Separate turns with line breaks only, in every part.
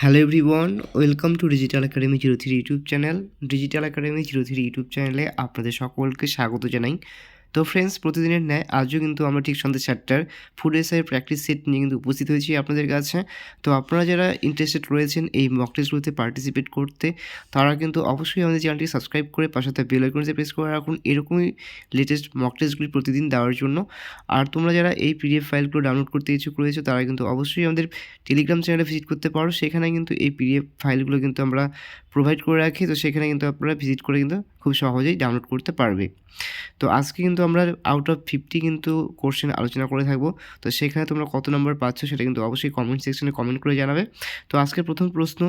Hello everyone, welcome to digital academy 03 YouTube channel. Digital academy 03 YouTube চ্যানেলে আপনাদের সকলকে স্বাগত জানাই। তো ফ্রেন্ডস, প্রতিদিনের ন্যায় আজও কিন্তু আমরা ঠিক সন্ধ্যে 4টার ফুড এসআইয়ের প্র্যাকটিস সেট নিয়ে কিন্তু উপস্থিত হয়েছি আপনাদের কাছে। তো আপনারা যারা ইন্টারেস্টেড রয়েছেন এই মক টেস্টগুলোতে পার্টিসিপেট করতে, তারা কিন্তু অবশ্যই আমাদের চ্যানেলটি সাবস্ক্রাইব করে পাশে থাকা বেল আইকনটি প্রেস করে রাখুন এরকমই লেটেস্ট মক টেস্টগুলি প্রতিদিন দেওয়ার জন্য। আর তোমরা যারা এই পিডিএফ ফাইলগুলো ডাউনলোড করতে ইচ্ছুক রয়েছে, তারা কিন্তু অবশ্যই আমাদের টেলিগ্রাম চ্যানেলে ভিজিট করতে পারো। সেখানে কিন্তু এই পিডিএফ ফাইলগুলো কিন্তু আমরা প্রোভাইড করে রাখি। তো সেখানে কিন্তু আপনারা ভিজিট করে কিন্তু খুব সহজেই ডাউনলোড করতে পারবে। তো আজকে কিন্তু আমরা আউট অফ 50 কিন্তু কোশ্চেন আলোচনা করে থাকবো। তো সেখানে তোমরা কত নম্বর পাচ্ছ সেটা কিন্তু অবশ্যই কমেন্ট সেকশনে কমেন্ট করে জানাবে। তো আজকের প্রথম প্রশ্ন,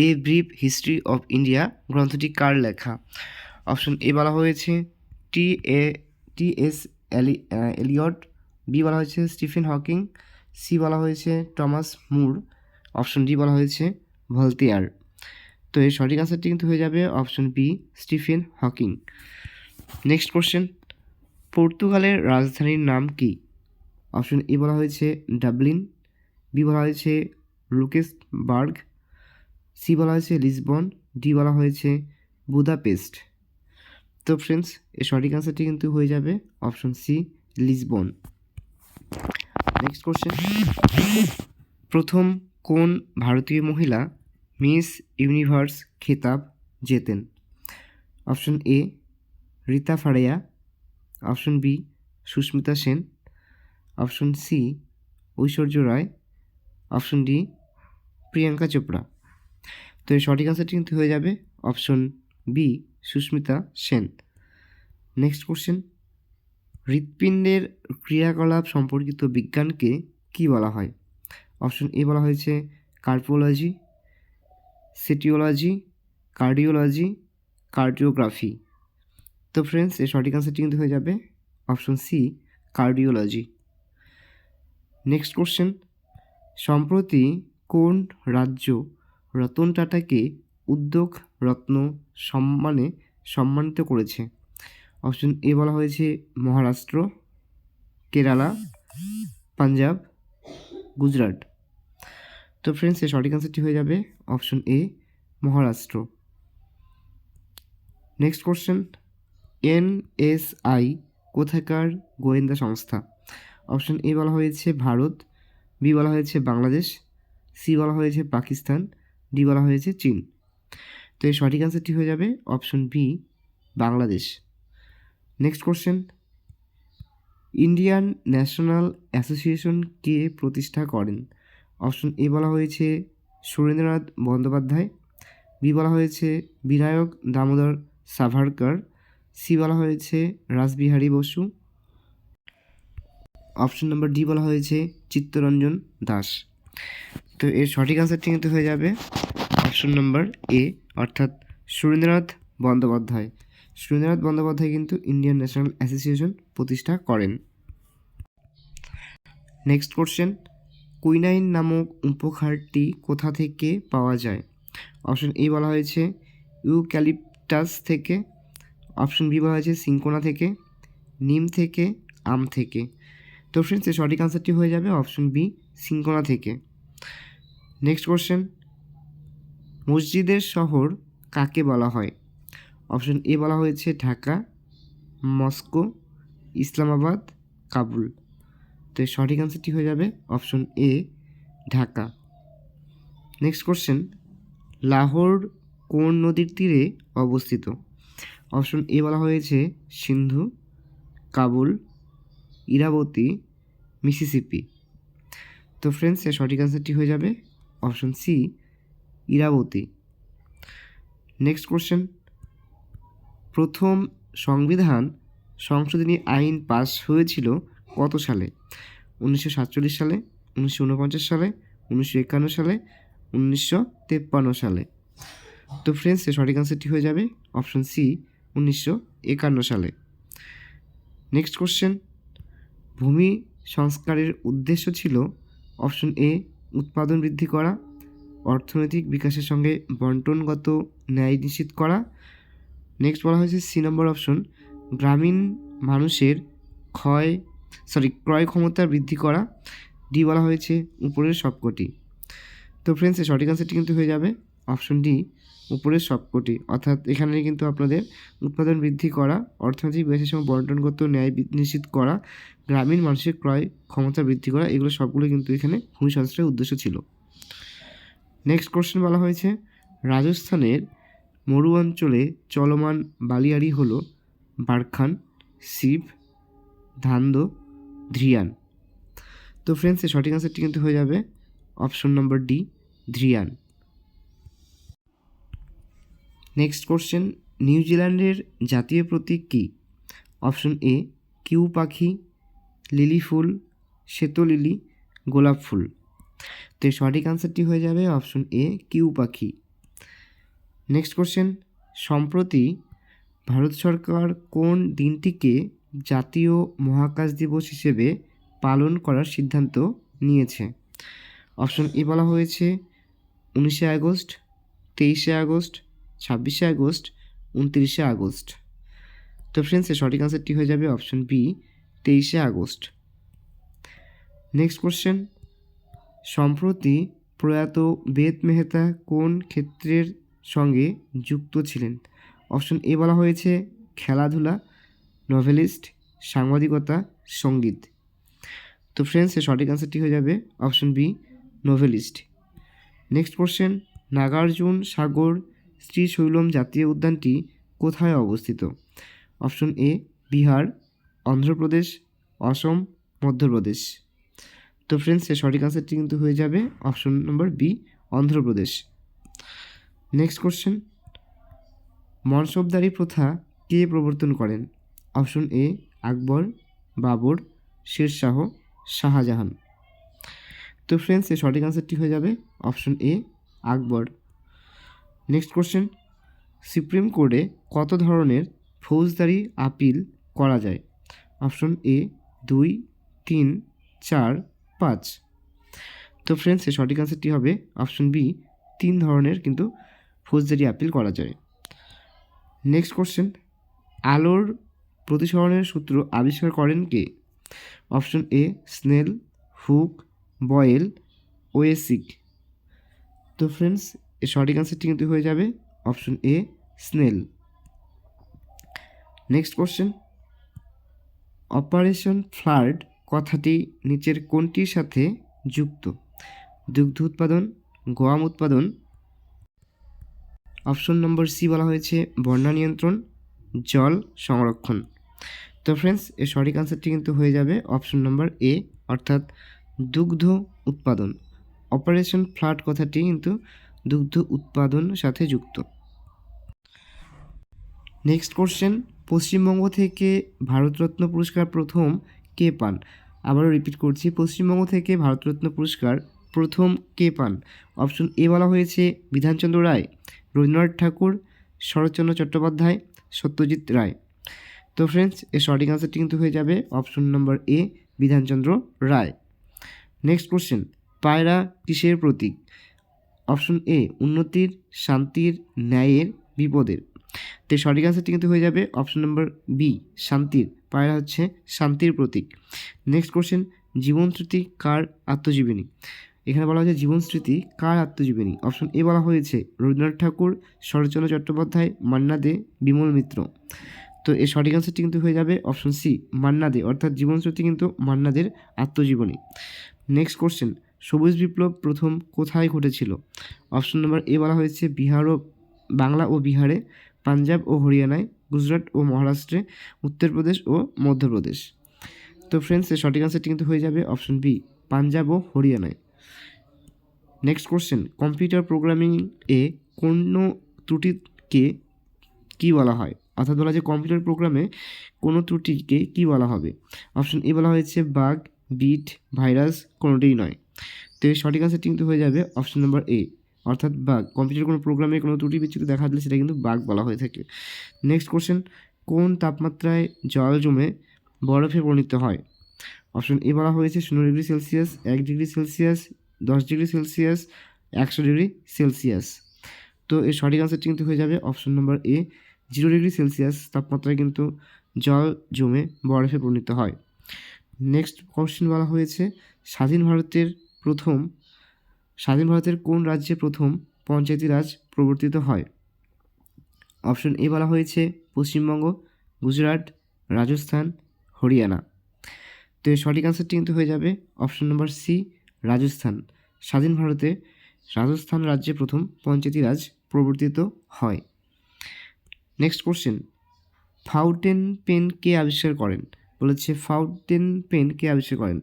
a brief history of India গ্রন্থটি কার লেখা? অপশন এ বলা হয়েছে টি এস এলিয়ট, বি বলা হয়েছে স্টিফেন হকিং, সি বলা হয়েছে টমাস মুর, অপশন ডি বলা হয়েছে ভলতেয়ার। তো এর সঠিক আনসারটি কিন্তু হয়ে যাবে option B, Stephen Hawking. Next question, পর্তুগালের রাজধানীর নাম কি? অপশন এ বলা হয়েছে ডাবলিন, বি বলা হয়েছে লুকেসবার্গ, সি বলা হয়েছে লিসবন, ডি বলা হয়েছে বুদাপেস্ট। তো ফ্রেন্ডস, এর সঠিক আনসারটি কিন্তু হয়ে যাবে option C, Lisbon. Next question, প্রথম কোন ভারতীয় মহিলা মিস ইউনিভার্স খেতাব জেতেন? Option A Reita Faria, option B Sushmita Sen, option C Aishwarya Rai, option D Priyanka Chopra. তো এর সঠিক আনসারটি কিন্তু হয়ে যাবে option B, Sushmita Sen. Next question, হৃৎপিণ্ডের ক্রিয়াকলাপ সম্পর্কিত বিজ্ঞানকে কি বলা হয়? অপশন এ বলা হয়েছে কার্ডিওলজি, সেটিওলজি, কার্ডিওলজি, কার্ডিওগ্রাফি। তো ফ্রেন্ডস, এর সঠিক আনসারটি কিন্তু হয়ে যাবে option C, cardiology. Next question, সম্প্রতি কোন রাজ্য রতন টাটাকে উদ্যোগ রত্ন সম্মানে সম্মানিত করেছে? অপশন এ বলা হয়েছে মহারাষ্ট্র, কেরালা, পাঞ্জাব, গুজরাট। তো ফ্রেন্ডস, এর সঠিক আনসারটি হয়ে যাবে অপশন এ, মহারাষ্ট্র। নেক্সট কোশ্চেন, এনএসআই কোথাকার গোয়েন্দা সংস্থা? অপশন এ বলা হয়েছে ভারত, বি বলা হয়েছে বাংলাদেশ, সি বলা হয়েছে পাকিস্তান, ডি বলা হয়েছে চীন। তো এর সঠিক আনসারটি হয়ে যাবে option B, Bangladesh. Next question, Indian National Association কে প্রতিষ্ঠা করেন? অপশন এ বলা হয়েছে সুরেন্দ্রনাথ বন্দ্যোপাধ্যায়, বি বলা হয়েছে বিনায়ক দামোদর সাভারকর, সি বলা হয়েছে Rashbehari Bose, option number D বলা হয়েছে চিত্তরঞ্জন দাস। তো এর সঠিক আনসারটি কিন্তু হয়ে যাবে অপশন নাম্বার এ, অর্থাৎ সুরেন্দ্রনাথ বন্দ্যোপাধ্যায়। সুরেন্দ্রনাথ বন্দ্যোপাধ্যায় কিন্তু ইন্ডিয়ান ন্যাশনাল অ্যাসোসিয়েশন প্রতিষ্ঠা করেন। নেক্সট কোশ্চেন, কুইনাইন নামক উপহারটি কোথা থেকে পাওয়া যায়? অপশন এ বলা হয়েছে ইউক্যালিপটাস থেকে, অপশন বি বলা হয়েছে সিনকোনা থেকে, নিম থেকে, আম থেকে। তো ফ্রেন্ডস, এর সঠিক আনসারটি হয়ে যাবে অপশন বি, সিনকোনা থেকে। নেক্সট কোশ্চেন, মসজিদের শহর কাকে বলা হয়? অপশন এ বলা হয়েছে ঢাকা, মস্কো, ইসলামাবাদ, কাবুল। তো এর সঠিক আনসারটি হয়ে যাবে option A, Dhaka. Next question, Lahore কোন নদীর তীরে অবস্থিত? অপশন এ বলা হয়েছে সিন্ধু, কাবুল, ইরাবতী, মিসিসিপি। তো ফ্রেন্ডস, এর সঠিক আনসারটি হয়ে যাবে option C, Irabati. Next question, প্রথম সংবিধান সংশোধনী আইন পাস হয়েছিল কত সালে? 1947 সালে, 1949 সালে, 1951 সালে, 1953 সালে। তো ফ্রেন্ডস, এর সঠিক আনসারটি হয়ে যাবে অপশন সি, 1951 সালে। নেক্সট কোশ্চেন, ভূমি সংস্কারের উদ্দেশ্য ছিল অপশন এ উৎপাদন বৃদ্ধি করা, অর্থনৈতিক বিকাশের সঙ্গে বন্টনগত ন্যায় নিশ্চিত করা, নেক্সট বলা হয়েছে সি নম্বর অপশন গ্রামীণ মানুষের ক্রয় ক্ষমতা বৃদ্ধি করা, ডি বলা হয়েছে উপরের সবকটি। তো ফ্রেন্ডস এই সঠিক আনসারটি কিন্তু হয়ে যাবে অপশন ডি, উপরের সবকটি। অর্থাৎ এখানে কিন্তু আপনাদের উৎপাদন বৃদ্ধি করা, অর্থনৈতিক বিকাশের সময় বন্টনগত ন্যায় নিশ্চিত করা, গ্রামীণ মানুষের ক্রয় ক্ষমতা বৃদ্ধি করা, এগুলো সবগুলো কিন্তু এখানে ভূমি সংস্কারের উদ্দেশ্য ছিল। নেক্সট কোশ্চেন বলা হয়েছে, রাজস্থানের মরু অঞ্চলে চলমান বালিয়াড়ি হল বারখান, শিব, ধান্দো, ধ্রিয়ান। তো ফ্রেন্ডস এই সঠিক আনসারটি কিন্তু হয়ে যাবে অপশন নম্বর ডি, ধ্রিয়ান। নেক্সট কোশ্চেন, নিউজিল্যান্ডের জাতীয় প্রতীক কী? অপশন এ কিউ পাখি, লিলি ফুল, শ্বেত লিলি, গোলাপ ফুল। তো এই সঠিক আনসারটি হয়ে যাবে অপশন এ কিউ পাখি। নেক্সট কোশ্চেন, সম্প্রতি ভারত সরকার কোন দিনটিকে জাতীয় মহাকাশ দিবস হিসেবে পালন করার সিদ্ধান্ত নিয়েছে? অপশন এ বলা হয়েছে 19শে আগস্ট, 23শে আগস্ট, 26শে আগস্ট, 29শে আগস্ট। তো ফ্রেন্ডস এর সঠিক আনসারটি হয়ে যাবে অপশন বি, 23শে আগস্ট। নেক্সট কোশ্চেন, সম্প্রতি প্রয়াত বেদ মেহতা কোন ক্ষেত্রের সঙ্গে যুক্ত ছিলেন? অপশন এ বলা হয়েছে খেলাধুলা, নভেলিস্ট, সাংবাদিকতা, সঙ্গীত। তো ফ্রেন্ডস এর সঠিক আনসারটি হয়ে যাবে option B, novelist. Next question, Nagarjun Sagar Srisailam জাতীয় উদ্যানটি কোথায় অবস্থিত? Option A Bihar, Andhra Pradesh, Assam, Madhya Pradesh. তো ফ্রেন্ডস এর সঠিক আনসারটি কিন্তু হয়ে যাবে option number B, Andhra Pradesh. Next question, মনসবদারি প্রথা কে প্রবর্তন করেন? Option A Akbar, Babur, Sher Shah, Shah Jahan. তো ফ্রেন্ডস এর সঠিক আনসারটি হয়ে যাবে option A Akbar. Next question, supreme কোর্টে কত ধরনের ফৌজদারি আপিল করা যায়? Option A 2, 3, 4, 5। তো ফ্রেন্ডস এর সঠিক আনসারটি হবে অপশন বি, 3 ধরনের কিন্তু ফৌজদারি আপিল করা যায়। নেক্সট কোশ্চেন, আলোর প্রতিসরণের সূত্র আবিষ্কার করেন কে? Option A Snell, Hooke, Boyle, ওয়েসিক। তো ফ্রেন্ডস এর সঠিক আনসারটি কিন্তু হয়ে যাবে option A Snell. Next question, operation flood কথাটি নিচের কোনটির সাথে যুক্ত? দুগ্ধ উৎপাদন, গম উৎপাদন। অপশন নম্বর সি বলা হয়েছে বন্যা নিয়ন্ত্রণ, জল সংরক্ষণ। তো ফ্রেন্ডস এর সঠিক আনসারটি কিন্তু হয়ে যাবে অপশন নম্বর এ, অর্থাৎ দুগ্ধ উৎপাদন। অপারেশন ফ্লাড কথাটি কিন্তু দুগ্ধ উৎপাদন সাথে যুক্ত। নেক্সট কোশ্চেন, পশ্চিমবঙ্গ থেকে ভারতরত্ন পুরস্কার প্রথম কে পান? আবারও রিপিট করছি, পশ্চিমবঙ্গ থেকে ভারতরত্ন পুরস্কার প্রথম কে পান? অপশন এ বলা হয়েছে বিধানচন্দ্র রায়, রবীন্দ্রনাথ ঠাকুর, শরৎচন্দ্র চট্টোপাধ্যায়, সত্যজিৎ রায়। তো ফ্রেন্ডস এর সঠিক আনসারটি কিন্তু হয়ে যাবে অপশন নম্বর এ বিধানচন্দ্র রায়। নেক্সট কোশ্চেন, পায়রা কিসের প্রতীক? অপশন এ উন্নতির, শান্তির, ন্যায়ের, বিপদের। তো সঠিক আনসারটি কিন্তু হয়ে যাবে অপশন নম্বর বি, শান্তির। পায়রা হচ্ছে শান্তির প্রতীক। নেক্সট কোশ্চেন, জীবনস্মৃতি কার আত্মজীবনী? এখানে বলা হয়েছে জীবনস্মৃতি কার আত্মজীবনী? অপশন এ বলা হয়েছে রবীন্দ্রনাথ ঠাকুর, শরৎচন্দ্র চট্টোপাধ্যায়, মান্না দে, বিমল মিত্র। তো এর সঠিক আনসারটি কিন্তু হয়ে যাবে অপশন সি, মান্না দে, অর্থাৎ জীবনস্মৃতি কিন্তু মান্না দের আত্মজীবনী। নেক্সট কোশ্চেন, সবুজ বিপ্লব প্রথম কোথায় ঘটেছিল? অপশন নম্বর এ বলা হয়েছে বিহার ও বাংলা ও বিহারে, পাঞ্জাব ও হরিয়ানায়, গুজরাট ও মহারাষ্ট্রে, উত্তরপ্রদেশ ও মধ্যপ্রদেশ। তো ফ্রেন্ডস এর সঠিক আনসারটি কিন্তু হয়ে যাবে অপশন বি, পাঞ্জাব ও হরিয়ানায়। নেক্সট কোশ্চেন, কম্পিউটার প্রোগ্রামিং এ কোনো ত্রুটিকে কী বলা হয়? অর্থাৎ বলা যায় কম্পিউটার প্রোগ্রামে কোনো ত্রুটিকে কী বলা হবে? অপশন এ বলা হয়েছে বাগ, বিট, ভাইরাস, কোনোটিই নয়। তো এর সঠিক আনসারটি কিন্তু হয়ে যাবে অপশন নম্বর এ, অর্থাৎ বাগ। কম্পিউটার কোনো প্রোগ্রামে কোনো ত্রুটি বিচ্যুতি দেখা দিলে সেটা কিন্তু বাগ বলা হয়ে থাকে। নেক্সট কোশ্চেন, কোন তাপমাত্রায় জল জমে বরফে পরিণত হয়? অপশন এ বলা হয়েছে 0°C, 1°C, 10°C, 100°C। তো এর সঠিক আনসারটি কিন্তু হয়ে যাবে অপশন নম্বর এ, 0°C তাপমাত্রায় কিন্তু জল জমে বরফে পরিণত হয়। নেক্সট কোশ্চেন বলা হয়েছে স্বাধীন ভারতের প্রথম স্বাধীন ভারতের কোন রাজ্যে প্রথম পঞ্চায়েতি রাজ প্রবর্তিত হয়? অপশন এ বলা হয়েছে পশ্চিমবঙ্গ, গুজরাট, রাজস্থান, হরিয়ানা। তো এর সঠিক আনসারটি কিন্তু হয়ে যাবে অপশন নম্বর সি, রাজস্থান। স্বাধীন ভারতে রাজস্থান রাজ্যে প্রথম পঞ্চায়েতি রাজ প্রবর্তিত হয়। নেক্সট কোশ্চেন, ফাউন্টেন পেন কে আবিষ্কার করেন? বলেছে ফাউন্টেন পেন কে আবিষ্কার করেন?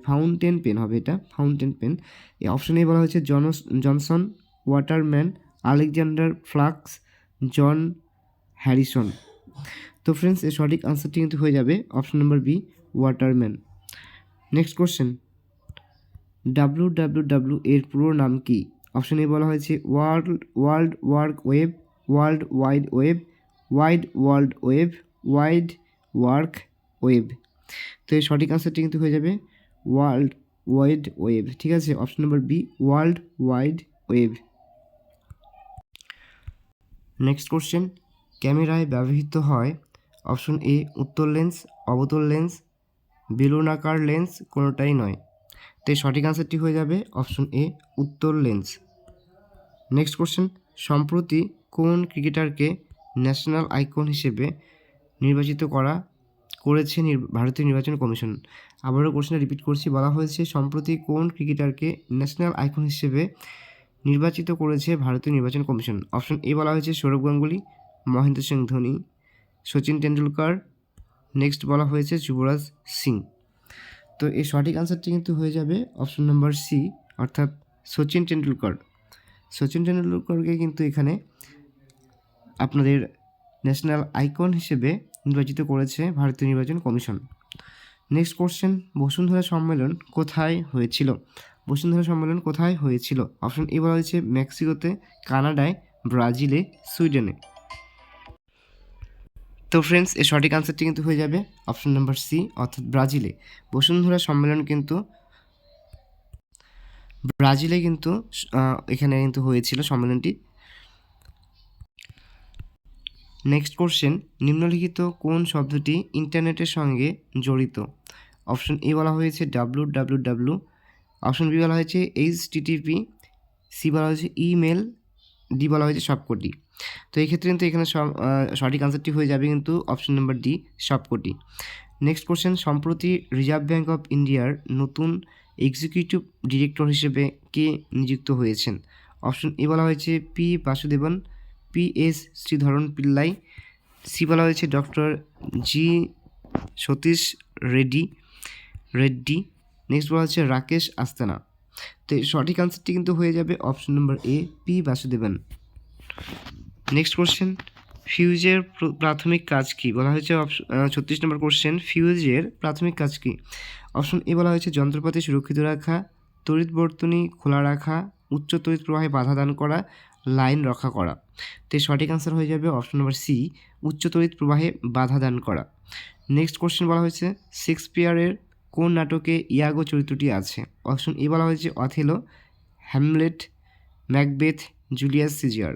ফাউন্টেন পেন হবে এটা, ফাউন্টেন পেন। এই অপশনে বলা হয়েছে Johnson, Waterman, Alexander flux, John Harrison. তো ফ্রেন্ডস এর সঠিক আনসারটি কিন্তু হয়ে যাবে option number B, Waterman. Next question, WWW এর পুরো নাম কি? অপশন এ বলা হয়েছে world work web, world wide web, wide work web. তো এর সঠিক আনসারটি কিন্তু হয়ে যাবে ওয়ার্ল্ড ওয়াইড ওয়েব। ঠিক আছে, option number B, world wide web. Next question, ক্যামেরায় ব্যবহৃত হয় অপশন এ উত্তল লেন্স, অবতল লেন্স, বেলুনাকার লেন্স, কোনোটাই নয়। তো এই সঠিক আনসারটি হয়ে যাবে অপশন এ উত্তল লেন্স। নেক্সট কোশ্চেন, সম্প্রতি কোন ক্রিকেটারকে ন্যাশনাল আইকন হিসেবে নির্বাচিত করেছে ভারতীয় নির্বাচন কমিশন? আবারও কোশ্চেনটা রিপিট করছি, বলা হয়েছে সম্প্রতি কোন ক্রিকেটারকে ন্যাশনাল আইকন হিসেবে নির্বাচিত করেছে ভারতীয় নির্বাচন কমিশন? অপশন এ বলা হয়েছে সৌরভ গাঙ্গুলি, মহেন্দ্র সিং ধোনি, সচিন টেন্ডুলকার, নেক্সট বলা হয়েছে যুবরাজ সিং। তো এই সঠিক আনসারটি কিন্তু হয়ে যাবে অপশন নাম্বার সি, অর্থাৎ সচিন টেন্ডুলকার। সচিন টেন্ডুলকারকে কিন্তু এখানে আপনাদের ন্যাশনাল আইকন হিসেবে নির্বাচিত করেছে ভারতীয় নির্বাচন কমিশন। নেক্সট কোশ্চেন, বসুন্ধরা সম্মেলন কোথায় হয়েছিল? বসুন্ধরা সম্মেলন কোথায় হয়েছিল? অপশন এ বলা হয়েছে মেক্সিকোতে, কানাডায়, ব্রাজিলে, সুইডেনে। তো ফ্রেন্ডস এর সঠিক আনসারটি কিন্তু হয়ে যাবে অপশন নাম্বার সি, অর্থাৎ ব্রাজিলে। বসুন্ধরা সম্মেলন কিন্তু ব্রাজিলে কিন্তু এখানে কিন্তু হয়েছিল সম্মেলনটি। নেক্সট কোশ্চেন, নিম্নলিখিত কোন শব্দটি ইন্টারনেটের সঙ্গে জড়িত? অপশন এ বলা হয়েছে WWW, অপশন বি বলা হয়েছে HTTP, সি বলা হয়েছে ইমেল, ডি বলা হয়েছে সবকটি। তো এই ক্ষেত্রে কিন্তু এখানে সঠিক আনসারটি হয়ে যাবে কিন্তু অপশন নাম্বার ডি, সবকটি। নেক্সট কোশ্চেন, সম্প্রতি রিজার্ভ ব্যাঙ্ক অফ ইন্ডিয়ার নতুন এক্সিকিউটিভ ডিরেক্টর হিসেবে কে নিযুক্ত হয়েছেন? অপশন এ বলা হয়েছে P Vasudevan, PS Sreedharan Pillai, C বলা হয়েছে doctor G Satheesh Reddy, next বলা হচ্ছে রাকেশ আস্তানা। তো সঠিক আনসারটি কিন্তু হয়ে যাবে অপশন নম্বর এ, পি বাসুদেবন। নেক্সট কোশ্চেন, ফিউজের প্রাথমিক কাজ কি? বলা হয়েছে 36 নম্বর কোশ্চেন, ফিউজের প্রাথমিক কাজ কি? অপশন এ বলা হয়েছে যন্ত্রপাতি সুরক্ষিত রাখা, তড়িৎ বর্তনী খোলা রাখা, উচ্চ তড়িৎ প্রবাহে বাধা দান করা, লাইন রক্ষা করা। তো সঠিক আনসার হয়ে যাবে অপশন নম্বর সি, উচ্চ তড়িৎ প্রবাহে বাধা দান করা। নেক্সট কোশ্চেন বলা হয়েছে শেক্সপিয়ারের কোন নাটকে ইয়াগো চরিত্রটি আছে? অপশন এ বলা হয়েছে Othello, Hamlet, Macbeth, Julius Caesar.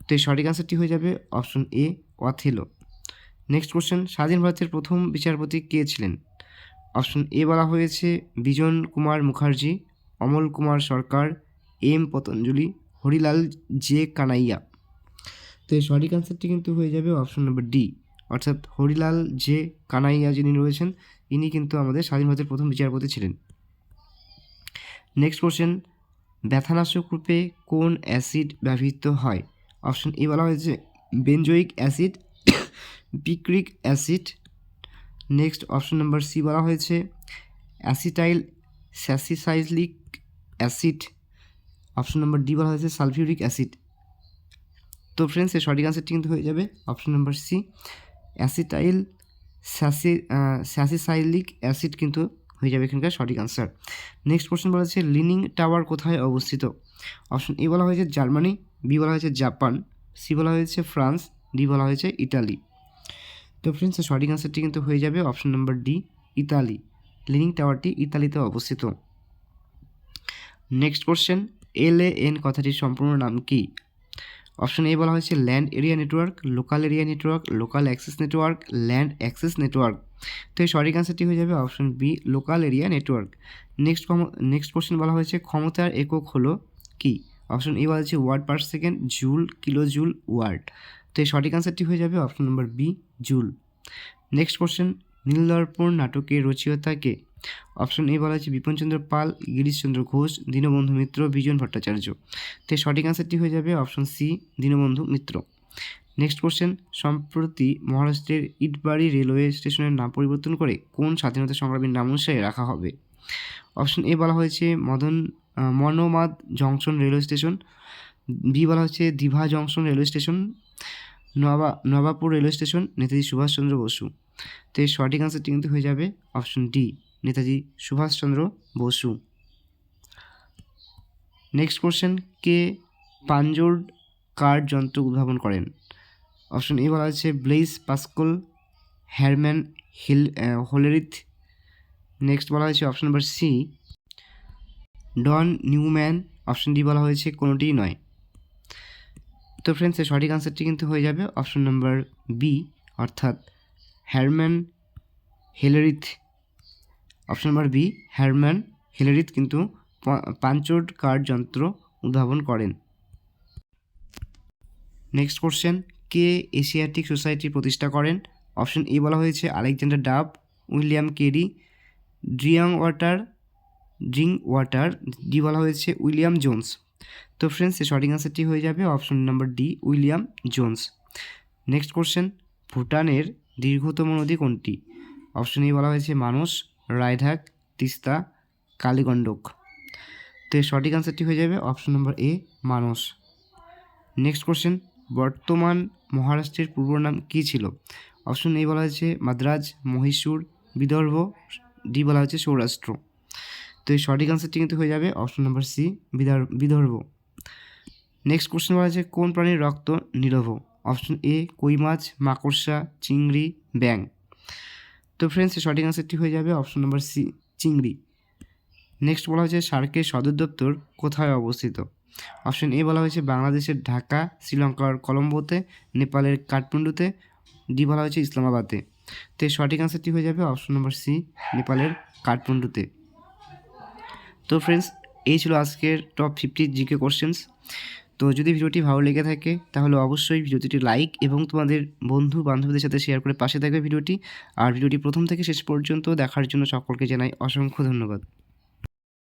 তো এই সঠিক আনসারটি হয়ে যাবে option A, Othello. Next question, স্বাধীন ভারতের প্রথম বিচারপতি কে ছিলেন? অপশন এ বলা হয়েছে বিজন কুমার মুখার্জি, অমল কুমার সরকার, M পতঞ্জলি, হরিলাল জে কানাইয়া। তো এই সঠিক আনসারটি কিন্তু হয়ে যাবে অপশন নম্বর ডি, অর্থাৎ হরিলাল জে কানাইয়া যিনি রয়েছেন ইনি কিন্তু আমাদের স্বাধীন ভারতের প্রথম বিচারপতি ছিলেন। নেক্সট কোশ্চেন, ব্যথানাশক রূপে কোন অ্যাসিড ব্যবহৃত হয়? অপশন এ বলা হয়েছে benzoic acid, picric acid, next option number C বলা হয়েছে acetyl salicylic acid, option number D বলা হয়েছে সালফিউরিক অ্যাসিড। তো ফ্রেন্ডস এর সঠিক আনসারটি কিন্তু হয়ে যাবে option number C, acetyl salicylic acid কিন্তু হয়ে যাবে এখানকার সঠিক আনসার। নেক্সট কোশ্চেন বলা হচ্ছে লিনিং টাওয়ার কোথায় অবস্থিত? অপশন এ বলা হয়েছে জার্মানি, বি বলা হয়েছে জাপান, সি বলা হয়েছে ফ্রান্স, ডি বলা হয়েছে ইটালি। তো ফ্রেন্ডস সঠিক আনসারটি কিন্তু হয়ে যাবে option number D, Italy. Leaning টাওয়ারটি ইতালিতে অবস্থিত। নেক্সট কোশ্চেন, LAN কথাটির সম্পূর্ণ নাম কি? অপশন এ বলা হয়েছে land area network, local area network, local access network, land access network. তো এই সঠিক অ্যান্সারটি হয়ে যাবে option B local area network. Next question বলা হয়েছে ক্ষমতার একক হলো কি? অপশন এ বলা হচ্ছে watt per second, joule, kilo joule, watt. তো এই সঠিক অ্যান্সারটি হয়ে যাবে option number B joule. Next question নীলদর্পণ নাটকের রচয়িতা কে? অপশন এ বলা হচ্ছে বিপিনচন্দ্র পাল, গিরিশচন্দ্র ঘোষ, দীনবন্ধু মিত্র, বিজন ভট্টাচার্য। তো সঠিক অ্যান্সারটি হয়ে যাবে option C Dinabandhu Mitra. Next question সম্প্রতি মহারাষ্ট্রের ইটবাড়ি রেলওয়ে স্টেশনের নাম পরিবর্তন করে কোন স্বাধীনতা সংগ্রামীর নাম অনুসারে রাখা হবে? অপশন এ বলা হয়েছে Manmad junction railway station, B বলা হচ্ছে Diva junction railway station, Nawabpur railway station, Netaji Subhash Chandra Basu. তো এই সঠিক অ্যান্সারটি কিন্তু হয়ে যাবে option D Netaji Subhash Chandra Basu. Next question কে পাঞ্জোর্ড কার্ড যন্ত্র উদ্ভাবন করেন? অপশন এ বলা হচ্ছে ব্লেইস পাস্কল, হ্যারম্যান হোলেরিথ। নেক্সট বলা হয়েছে অপশন নাম্বার সি ডন নিউম্যান। অপশন ডি বলা হয়েছে কোনোটিই নয়। তো ফ্রেন্ডস এর সঠিক আনসারটি কিন্তু হয়ে যাবে অপশন নাম্বার বি অর্থাৎ হ্যারম্যান হেলেরিথ। অপশন নাম্বার বি হ্যারম্যান হেলেরিথ কিন্তু পাঞ্চোর্ড কার্ড যন্ত্র উদ্ভাবন করেন। নেক্সট কোশ্চেন কে এশিয়াটিক সোসাইটি প্রতিষ্ঠা করেন? অপশন এ বলা হয়েছে আলেকজান্ডার ডাব, William Carey, drink water, D বলা হয়েছে উইলিয়াম জোন্স। তো ফ্রেন্ডস এই সঠিক আনসারটি হয়ে যাবে option number D William Jones. Next question ভুটানের দীর্ঘতম নদী কোনটি? অপশন এ বলা হয়েছে মানস, রায়ঢাক, তিস্তা, কালীগণ্ডক। তো এর সঠিক আনসারটি হয়ে যাবে option number A Manas. Next question বর্তমান মহারাষ্ট্রের পূর্ব নাম কী ছিল? অপশন এ বলা হয়েছে মাদ্রাজ, মহীশূর, বিদর্ভ, ডি বলা হয়েছে সৌরাষ্ট্র। তো এই সঠিক আনসারটি কিন্তু হয়ে যাবে option number C Vidarbha. Next question বলা হয়েছে কোন প্রাণীর রক্ত নীরব? অপশন এ কই মাছ, মাকড়সা, চিংড়ি, ব্যাং। তো ফ্রেন্ডস সঠিক আনসারটি হয়ে যাবে অপশন নাম্বার সি চিংড়ি। নেক্সট বলা হয়েছে সার্কের সদর দপ্তর কোথায় অবস্থিত? অপশন এ বলা হয়েছে বাংলাদেশের ঢাকা, শ্রীলঙ্কার কলম্বোতে, নেপালের কাঠমান্ডুতে, ডি বলা হয়েছে ইসলামাবাদে। তো সঠিক আনসারটি হয়ে যাবে অপশন নম্বর সি নেপালের কাঠমান্ডুতে। তো ফ্রেন্ডস এই ছিল আজকের টপ 50 জিকে কোশ্চেন্স। তো যদি ভিডিওটি ভালো লেগে থাকে তাহলে অবশ্যই ভিডিওটি লাইক এবং তোমাদের বন্ধু বান্ধবদের সাথে শেয়ার করে পাশে থাকবে ভিডিওটি। আর ভিডিওটি প্রথম থেকে শেষ পর্যন্ত দেখার জন্য সকলকে জানাই অসংখ্য ধন্যবাদ।